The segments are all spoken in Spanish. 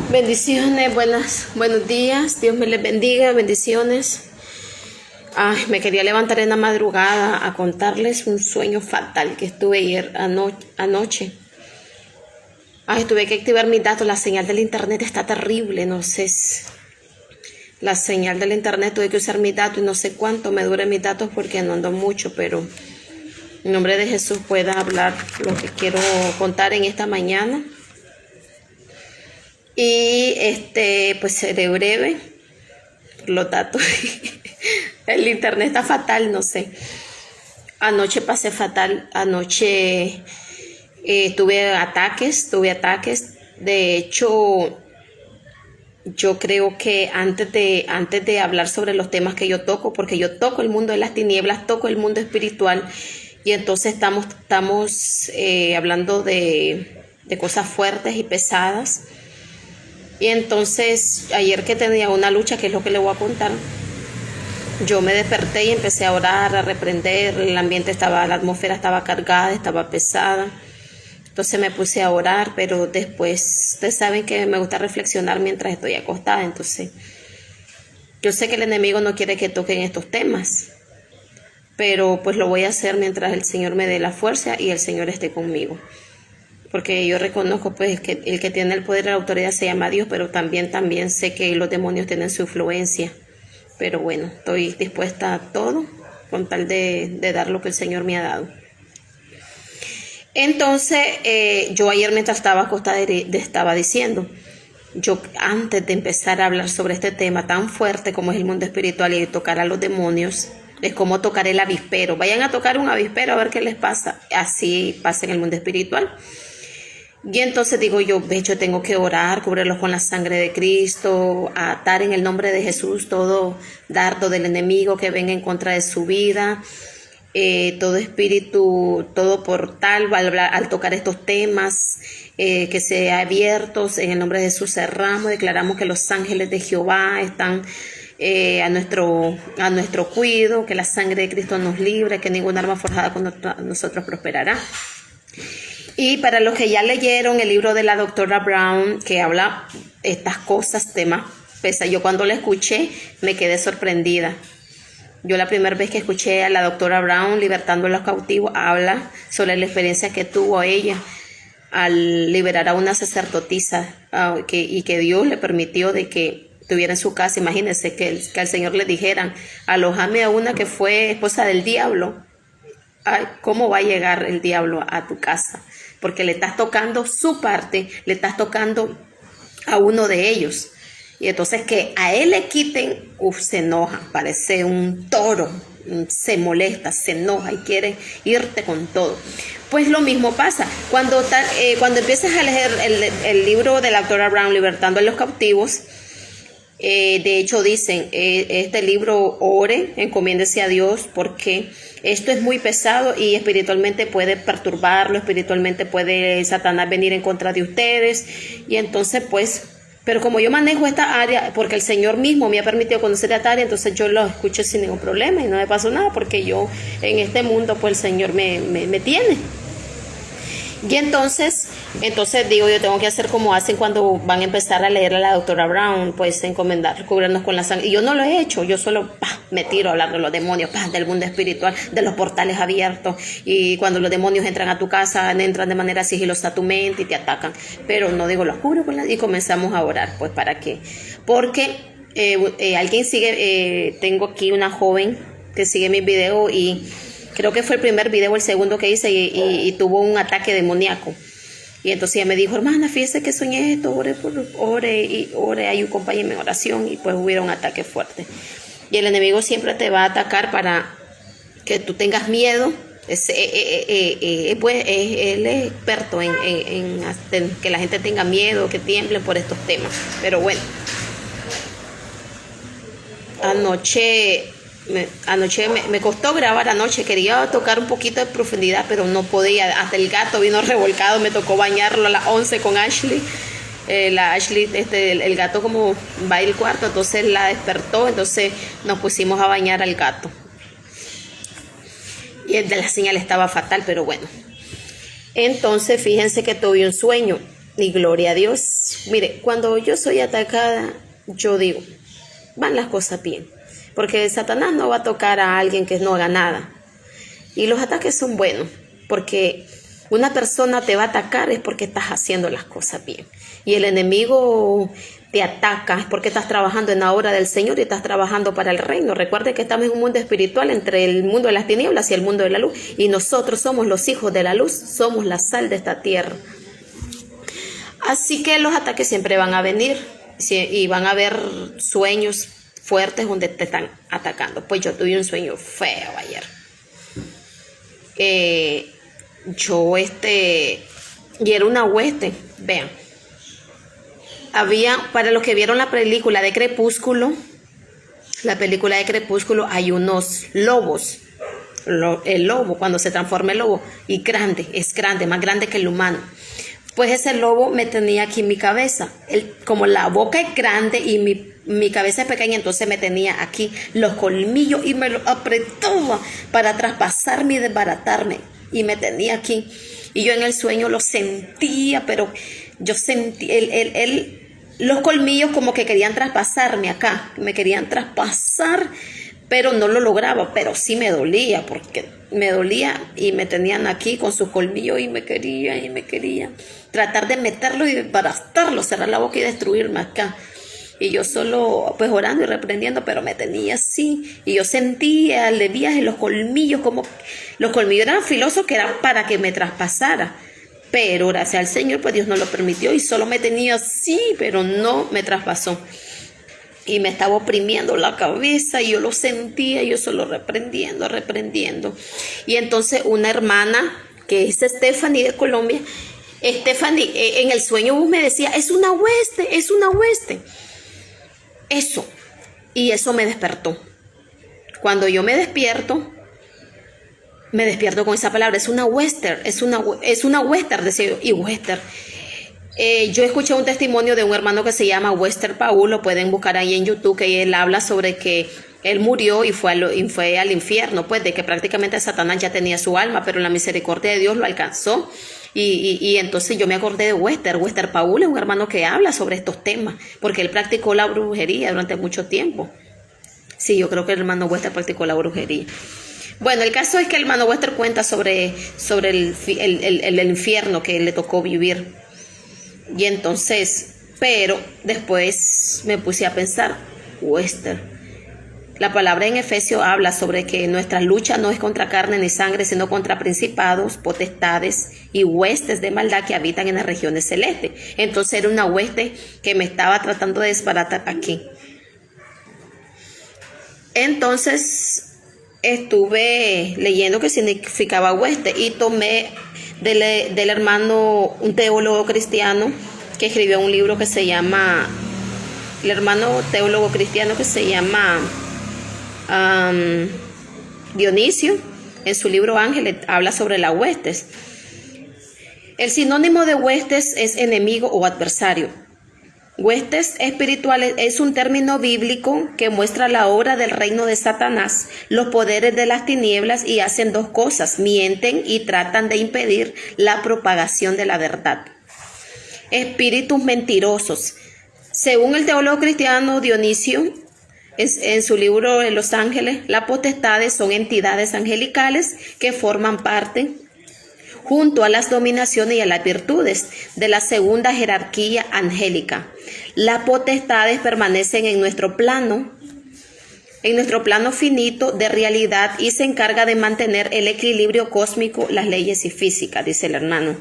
Bendiciones, buenos días, Dios me les bendiga, bendiciones. Ay, me quería levantar en la madrugada a contarles un sueño fatal que estuve ayer anoche. Ay, tuve que activar mis datos, la señal del internet está terrible, no sé, la señal del internet tuve que usar mis datos y no sé cuánto me duran mis datos porque no ando mucho, pero en nombre de Jesús pueda hablar lo que quiero contar en esta mañana. Y pues seré breve, por los datos. El internet está fatal, no sé. Anoche pasé fatal, anoche tuve ataques. De hecho, yo creo que antes de hablar sobre los temas que yo toco, porque yo toco el mundo de las tinieblas, toco el mundo espiritual, y entonces estamos hablando de cosas fuertes y pesadas. Y entonces ayer que tenía una lucha, que es lo que le voy a contar, yo me desperté y empecé a orar, a reprender. La atmósfera estaba cargada, estaba pesada. Entonces me puse a orar, pero después, ustedes saben que me gusta reflexionar mientras estoy acostada. Entonces, yo sé que el enemigo no quiere que toquen estos temas, pero pues lo voy a hacer mientras el Señor me dé la fuerza y el Señor esté conmigo. Porque yo reconozco pues que el que tiene el poder y la autoridad se llama Dios, pero también sé que los demonios tienen su influencia. Pero bueno, estoy dispuesta a todo con tal de dar lo que el Señor me ha dado. Entonces, yo ayer mientras estaba acostada estaba diciendo, yo antes de empezar a hablar sobre este tema tan fuerte como es el mundo espiritual y tocar a los demonios, es como tocar el avispero. Vayan a tocar un avispero a ver qué les pasa. Así pasa en el mundo espiritual. Y entonces digo yo tengo que orar, cubrirlos con la sangre de Cristo, atar en el nombre de Jesús todo dardo del enemigo que venga en contra de su vida, todo espíritu, todo portal al tocar estos temas, que sea abiertos. En el nombre de Jesús cerramos, declaramos que los ángeles de Jehová están a nuestro cuidado, que la sangre de Cristo nos libre, que ninguna arma forjada contra nosotros prosperará. Y para los que ya leyeron el libro de la doctora Brown, que habla estas cosas, temas pesados, yo cuando la escuché me quedé sorprendida. Yo la primera vez que escuché a la doctora Brown libertando a los cautivos, habla sobre la experiencia que tuvo ella al liberar a una sacerdotisa, y que Dios le permitió de que tuviera en su casa. Imagínense que al Señor le dijeran, alójame a una que fue esposa del diablo. Ay, ¿cómo va a llegar el diablo a tu casa? Porque le estás tocando su parte, le estás tocando a uno de ellos. Y entonces que a él le quiten, se enoja, parece un toro, se molesta, se enoja y quiere irte con todo. Pues lo mismo pasa cuando empiezas a leer el libro de la doctora Brown, Libertando a los Cautivos. De hecho dicen, este libro, ore, encomiéndese a Dios, porque esto es muy pesado y espiritualmente puede perturbarlo, espiritualmente puede Satanás venir en contra de ustedes. Y entonces pues, pero como yo manejo esta área, porque el Señor mismo me ha permitido conocer esta área, entonces yo lo escucho sin ningún problema y no me pasó nada, porque yo en este mundo pues el Señor me tiene. Y entonces digo, yo tengo que hacer como hacen cuando van a empezar a leer a la doctora Brown, pues encomendar, cubrirnos con la sangre. Y yo no lo he hecho, yo solo me tiro a hablar de los demonios, del mundo espiritual, de los portales abiertos. Y cuando los demonios entran a tu casa, entran de manera sigilosa a tu mente y te atacan. Pero no digo, los cubro con y comenzamos a orar. Pues ¿para qué? Porque alguien sigue, tengo aquí una joven que sigue mis videos y creo que fue el primer video o el segundo que hice y tuvo un ataque demoníaco. Y entonces ella me dijo, hermana, fíjese que soñé esto, ore, hay un compañero en oración, y pues hubiera un ataque fuerte. Y el enemigo siempre te va a atacar para que tú tengas miedo. Pues él es experto en que la gente tenga miedo, que tiemble por estos temas. Pero bueno, anoche me costó grabar anoche, quería tocar un poquito de profundidad, pero no podía, hasta el gato vino revolcado, me tocó bañarlo a las 11 con Ashley. El gato como va al cuarto, entonces la despertó, entonces nos pusimos a bañar al gato. Y el de la señal estaba fatal, pero bueno. Entonces, fíjense que tuve un sueño y gloria a Dios. Mire, cuando yo soy atacada, yo digo, van las cosas bien, porque Satanás no va a tocar a alguien que no haga nada. Y los ataques son buenos, porque una persona te va a atacar es porque estás haciendo las cosas bien. Y el enemigo te ataca es porque estás trabajando en la obra del Señor y estás trabajando para el reino. Recuerde que estamos en un mundo espiritual entre el mundo de las tinieblas y el mundo de la luz. Y nosotros somos los hijos de la luz, somos la sal de esta tierra. Así que los ataques siempre van a venir y van a haber sueños fuertes donde te están atacando. Pues yo tuve un sueño feo ayer. Y era una hueste, vean. Había, para los que vieron la película de Crepúsculo, hay unos lobos. El lobo, cuando se transforma el lobo, y es grande, más grande que el humano. Pues ese lobo me tenía aquí en mi cabeza. Como la boca es grande y mi cabeza es pequeña, entonces me tenía aquí los colmillos y me los apretaba para traspasarme y desbaratarme. Y me tenía aquí. Y yo en el sueño lo sentía, pero yo sentí los colmillos como que querían traspasarme acá. Me querían traspasar, pero no lo lograba. Pero sí me dolía, porque me dolía y me tenían aquí con sus colmillos y me querían tratar de meterlo y desbaratarlo, cerrar la boca y destruirme acá. Y yo solo pues orando y reprendiendo, pero me tenía así. Y yo sentía de viaje los colmillos, como los colmillos eran filosos que eran para que me traspasara. Pero gracias al Señor, pues Dios no lo permitió y solo me tenía así, pero no me traspasó. Y me estaba oprimiendo la cabeza y yo lo sentía, yo solo reprendiendo. Y entonces una hermana, que es Stephanie de Colombia, Stephanie, en el sueño me decía, es una hueste. Eso. Y eso me despertó. Cuando yo me despierto con esa palabra, es una western, decía yo, y western. Yo escuché un testimonio de un hermano que se llama Wester Paul, lo pueden buscar ahí en YouTube, que él habla sobre que él murió y fue al infierno, pues de que prácticamente Satanás ya tenía su alma, pero la misericordia de Dios lo alcanzó. Y entonces yo me acordé de Wester Paul, es un hermano que habla sobre estos temas, porque él practicó la brujería durante mucho tiempo. Sí, yo creo que el hermano Wester practicó la brujería. Bueno, el caso es que el hermano Wester cuenta sobre el infierno que le tocó vivir. Y entonces, pero después me puse a pensar, Wester. La palabra en Efesios habla sobre que nuestra lucha no es contra carne ni sangre, sino contra principados, potestades y huestes de maldad que habitan en las regiones celestes. Entonces era una hueste que me estaba tratando de desbaratar aquí. Entonces estuve leyendo qué significaba hueste y tomé del hermano, un teólogo cristiano que escribió un libro que se llama, el hermano teólogo cristiano que se llama Dionisio, en su libro Ángeles, habla sobre las huestes. El sinónimo de huestes es enemigo o adversario. Huestes espirituales es un término bíblico que muestra la obra del reino de Satanás, los poderes de las tinieblas, y hacen dos cosas: mienten y tratan de impedir la propagación de la verdad. Espíritus mentirosos. Según el teólogo cristiano Dionisio, en su libro de Los Ángeles, las potestades son entidades angelicales que forman parte, junto a las dominaciones y a las virtudes, de la segunda jerarquía angélica. Las potestades permanecen en nuestro plano finito de realidad, y se encarga de mantener el equilibrio cósmico, las leyes y física, dice el hermano.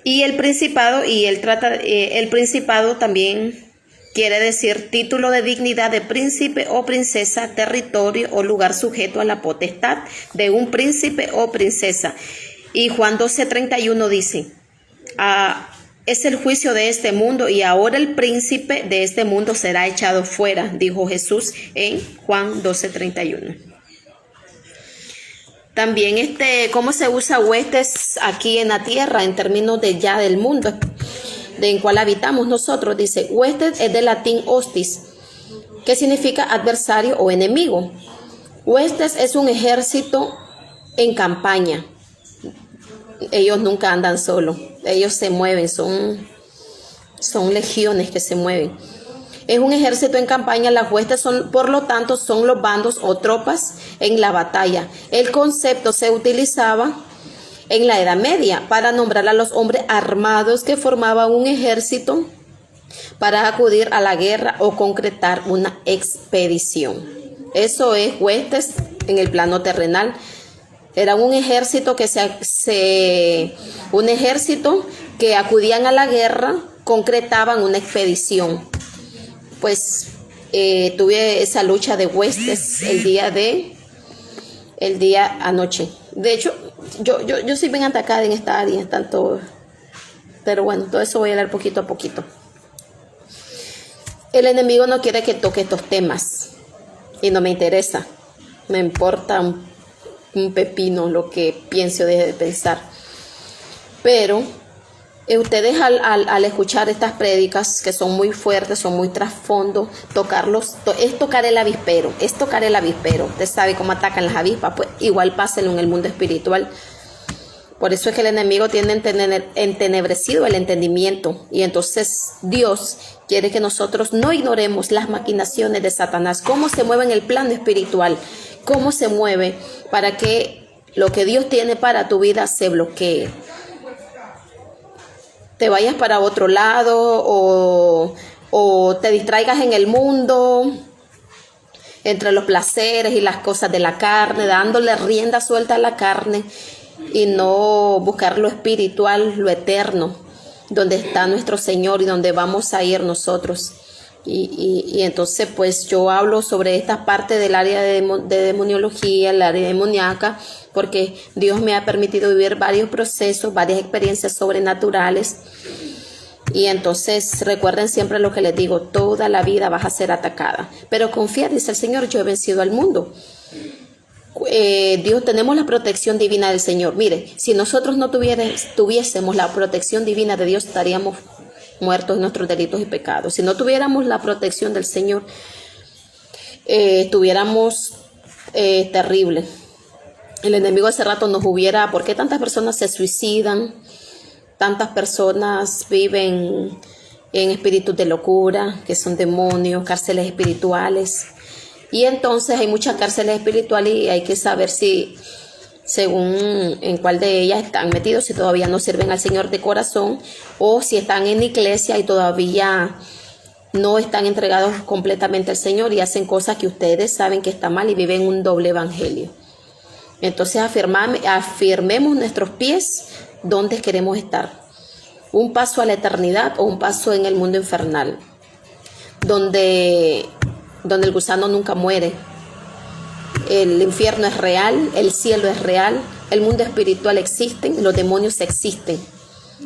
Y el principado, el principado también quiere decir título de dignidad de príncipe o princesa, territorio o lugar sujeto a la potestad de un príncipe o princesa. Y Juan 12:31 dice, es el juicio de este mundo, y ahora el príncipe de este mundo será echado fuera, dijo Jesús en Juan 12:31. También cómo se usa huestes aquí en la tierra en términos de ya del mundo en cual habitamos nosotros. Dice, huestes es del latín hostis, que significa adversario o enemigo. Huestes es un ejército en campaña. ellos nunca andan solos, ellos se mueven, son legiones que se mueven. Es un ejército en campaña, las huestes son, por lo tanto, son los bandos o tropas en la batalla. El concepto se utilizaba en la Edad Media para nombrar a los hombres armados que formaban un ejército para acudir a la guerra o concretar una expedición. Eso es huestes en el plano terrenal. Era un ejército que acudían a la guerra, concretaban una expedición. Pues tuve esa lucha de huestes el día anoche. De hecho, yo soy bien atacada en esta área, tanto, pero bueno, todo eso voy a hablar poquito a poquito. El enemigo no quiere que toque estos temas y no me interesa. Me importa un pepino lo que piense o deje de pensar. Pero ustedes al escuchar estas prédicas que son muy fuertes, son muy trasfondo, es tocar el avispero, Usted sabe cómo atacan las avispas, pues igual pásenlo en el mundo espiritual. Por eso es que el enemigo tiene entenebrecido el entendimiento, y entonces Dios quiere que nosotros no ignoremos las maquinaciones de Satanás, cómo se mueve en el plano espiritual, cómo se mueve para que lo que Dios tiene para tu vida se bloquee. Te vayas para otro lado o te distraigas en el mundo, entre los placeres y las cosas de la carne, dándole rienda suelta a la carne y no buscar lo espiritual, lo eterno, donde está nuestro Señor y donde vamos a ir nosotros. Y entonces pues yo hablo sobre esta parte del área de demoniología, el área demoníaca, porque Dios me ha permitido vivir varios procesos, varias experiencias sobrenaturales. Y entonces recuerden siempre lo que les digo, toda la vida vas a ser atacada. Pero confía, dice el Señor, yo he vencido al mundo. Dios, tenemos la protección divina del Señor. Mire, si nosotros no tuviésemos la protección divina de Dios, estaríamos muertos en nuestros delitos y pecados. Si no tuviéramos la protección del Señor, estuviéramos terrible. El enemigo hace rato nos hubiera... ¿Por qué tantas personas se suicidan? Tantas personas viven en espíritus de locura, que son demonios, cárceles espirituales. Y entonces hay muchas cárceles espirituales y hay que saber si, según en cuál de ellas están metidos, si todavía no sirven al Señor de corazón o si están en la iglesia y todavía no están entregados completamente al Señor y hacen cosas que ustedes saben que está mal y viven un doble evangelio. Entonces afirmemos nuestros pies donde queremos estar. Un paso a la eternidad o un paso en el mundo infernal, donde el gusano nunca muere. El infierno es real, el cielo es real, el mundo espiritual existe, los demonios existen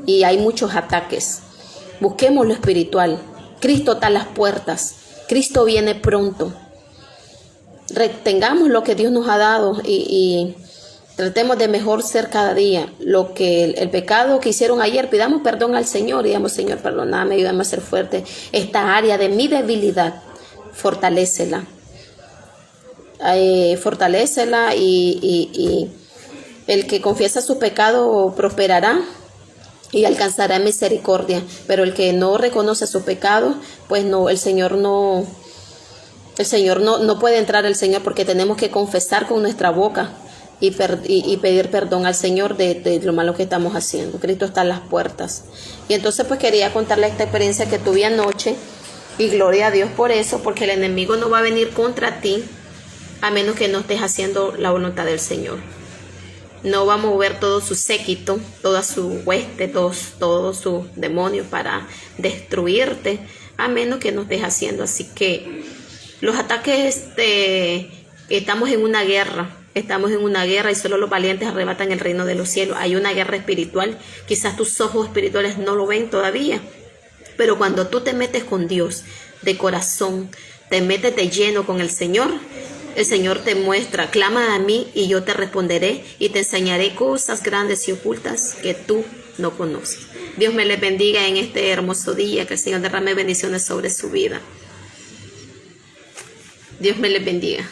y hay muchos ataques. Busquemos lo espiritual. Cristo está a las puertas, Cristo viene pronto. Retengamos lo que Dios nos ha dado y tratemos de mejor ser cada día. Lo que el pecado que hicieron ayer, pidamos perdón al Señor y digamos, Señor, perdóname, ayúdame a ser fuerte. Esta área de mi debilidad, fortalécela. Fortalécela y el que confiesa su pecado prosperará y alcanzará misericordia. Pero el que no reconoce su pecado, pues no, el Señor no puede entrar al Señor, porque tenemos que confesar con nuestra boca y pedir perdón al Señor de lo malo que estamos haciendo. Cristo está a las puertas. Y entonces pues quería contarle esta experiencia que tuve anoche, y gloria a Dios por eso, porque el enemigo no va a venir contra ti a menos que no estés haciendo la voluntad del Señor. No va a mover todo su séquito, toda su hueste, todo su demonio para destruirte, a menos que no estés haciendo. Así que los ataques, estamos en una guerra y solo los valientes arrebatan el reino de los cielos. Hay una guerra espiritual, quizás tus ojos espirituales no lo ven todavía, pero cuando tú te metes con Dios de corazón, te metes de lleno con el Señor te muestra: clama a mí y yo te responderé y te enseñaré cosas grandes y ocultas que tú no conoces. Dios me les bendiga en este hermoso día, que el Señor derrame bendiciones sobre su vida. Dios me les bendiga.